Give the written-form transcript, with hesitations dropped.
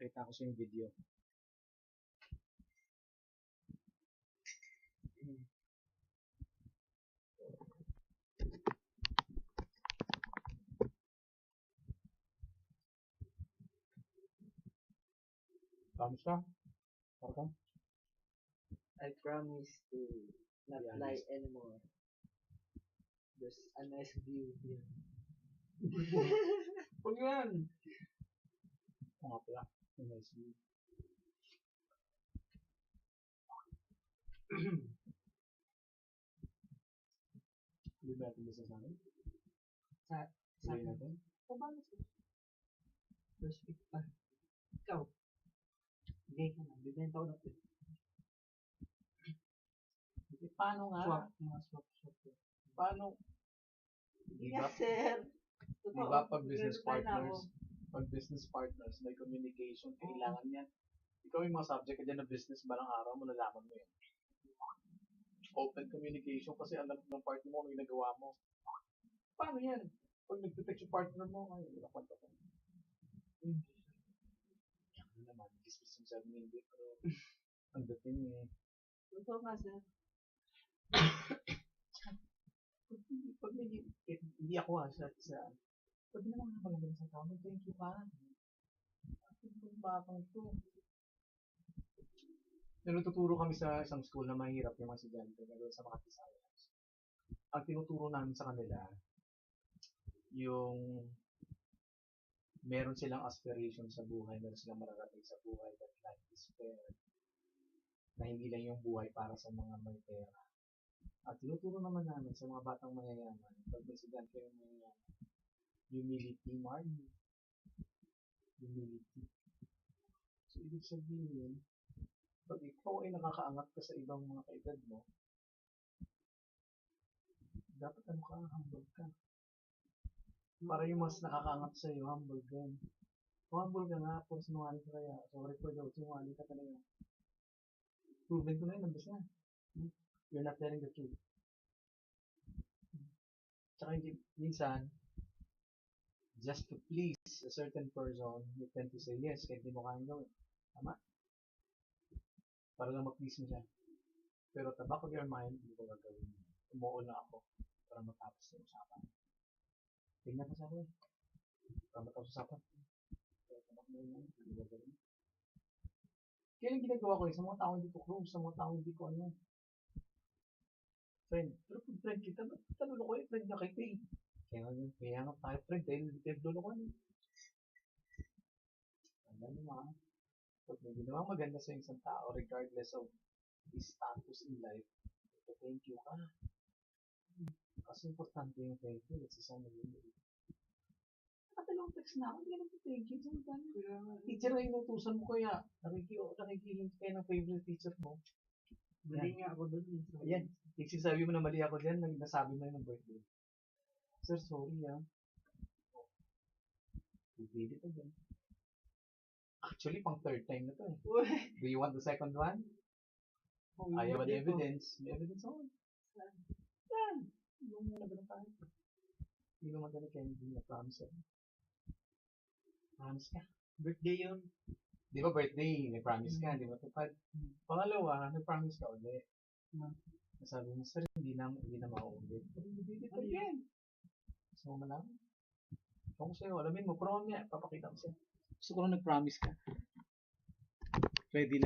Pakita ko sa yung video. Promise ka? Parang? I promise to not Be lie honest. anymore. There's a nice view here. Huwag yan! Oo nga pala. Nice view. Hindi ba natin business natin? Sa Sabihin natin? O ba? First week pa. Ikaw. Bigay ka na. Bibenta ko na ito. Paano nga? Swap. Mga swap. Paano? Di ba? Yes, sir. Di ba pag business partners, may communication, kailangan yan. Ikaw yung mga subject ka dyan na business balang araw, malalaman mo yan. Open communication kasi alam ng partner mo, may nagawa mo. Paano yan? Pag nag-detect yung partner mo, ay, wala kwento ko. Ano naman, business yung sabi hindi, pero ang dating eh. Totoo nga, sir. Pag hindi ako pag naman nga pala sa tao, thank you pa. Ang batang to. Nagtuturo kami sa isang school na mahirap yung mga estudyante lalo sa mga science. Ang tinuturo namin sa kanila, yung meron silang aspiration sa buhay, meron silang mararating sa buhay, that life is fair. Na hindi lang yung buhay para sa mga may pera. At tinuturo naman namin sa mga batang mayayaman, pag may estudyante yung mayayaman, humility, humility. So, ibig sabihin, pag ikaw ay nakakaangat ka sa ibang mga kaedad mo, dapat humble ka. Para yung mas nakakaangat sa iyo, humble ka. Kung humble ka nga, kung sinungaling ka kaya, sorry po daw, sinungaling ka talaga. Proven ko na yun, nabas na. You're not telling the truth. Tsaka minsan, just to please a certain person, you tend to say yes, kahit di mo kayang gawin. Tama? Para lang ma-please mo siya. Pero at the back of your mind, hindi ko gagawin. Umuo na ako para matapos yung usapan. Tingnan ko sa ako eh. Para matapos usapan. Pero at the back of your mind, hindi ko gagawin. Kaya yung ginagawa ko eh, sa mga tao hindi ko close, sa mga tao hindi ko ano. Friend. Pero kung friend kita, ba't talulo ko eh, friend niya kita eh. Kaya nga tayo friend, dahil hindi tayo dulo ko eh. Tanda naman. Pag may ginawang maganda sa isang tao, regardless of his status in life, thank you ka. Kasi importante yung thank you, let's say nag-iinit. Nakadalawang text na ako, hindi ka nag-thank you. Teacher na inutusan mo kaya, nakikihint kayo ng favorite teacher mo. Mali nga ako doon. Ayan, sabi mo na mali ako dyan, nasabi mo yun ng birthday. Sir, sorry ah. We did it again. Actually, pang third time na to eh. Do you want the second one? Ayaw ba evidence? May evidence ako. Yan. Yung muna ba ng tayo? Hindi naman talaga kayo hindi na promise eh. Promise ka. Birthday yun. Di ba birthday? May promise ka, di ba? Tupad. Pangalawa, may promise ka ulit. Sabi mo, sir, hindi na mauulit. We did it again. Gusto mo malaman? Kung sa'yo, alamin mo, prom niya, papakita ko sa'yo. Gusto ko lang nag-promise ka. Ready na.